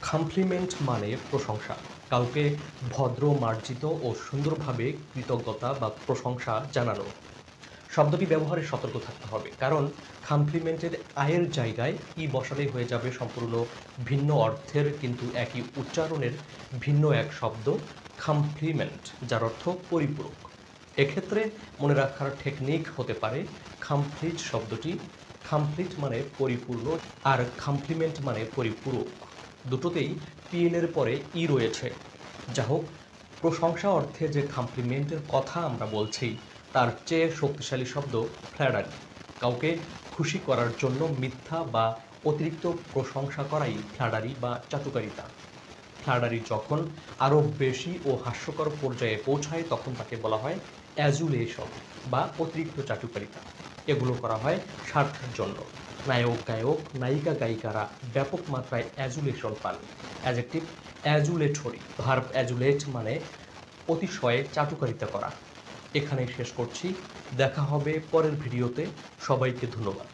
Complement মানে প্রশংসা। কাউকে ভদ্র, মার্জিত ও সুন্দরভাবে কৃতজ্ঞতা বা প্রশংসা জানানো। শব্দটি ব্যবহারে সতর্ক থাকতে হবে, কারণ কমপ্লিমেন্টের আয়ের জায়গায় ই বসালেই হয়ে যাবে সম্পূর্ণ ভিন্ন অর্থের কিন্তু একই উচ্চারণের ভিন্ন এক শব্দ কমপ্লিমেন্ট, যার অর্থ পরিপূরক। এক্ষেত্রে মনে রাখার টেকনিক হতে পারে কমপ্লিট শব্দটি কমপ্লিট মানে পরিপূর্ণ, আর কমপ্লিমেন্ট মানে পরিপূরক। দুটোতেই পিএলের পরে ই রয়েছে। যা হোক, প্রশংসা অর্থে যে কমপ্লিমেন্টের কথা আমরা বলছি তার চেয়ে শক্তিশালী শব্দ ফ্ল্যাটারি। কাউকে খুশি করার জন্য মিথ্যা বা অতিরিক্ত প্রশংসা করাই ফ্ল্যাটারি বা চাটুকারিতা। ফ্ল্যাটারি যখন আরও বেশি ও হাস্যকর পর্যায়ে পৌঁছায় তখন তাকে বলা হয় অ্যাজুলেশন বা অতিরিক্ত চাটুকারিতা। এগুলো করা হয় স্বার্থের জন্য। নায়ক গায়ক, নায়িকা গায়িকারা ব্যাপক মাত্রায় অ্যাজুলেশন পান। অ্যাজেক্টিভ অ্যাজুলেটরি, ভার্ব অ্যাজুলেট মানে অতিশয়ে চাটুকারিতা করা। এখানেই শেষ করছি। দেখা হবে পরের ভিডিওতে। সবাইকে ধন্যবাদ।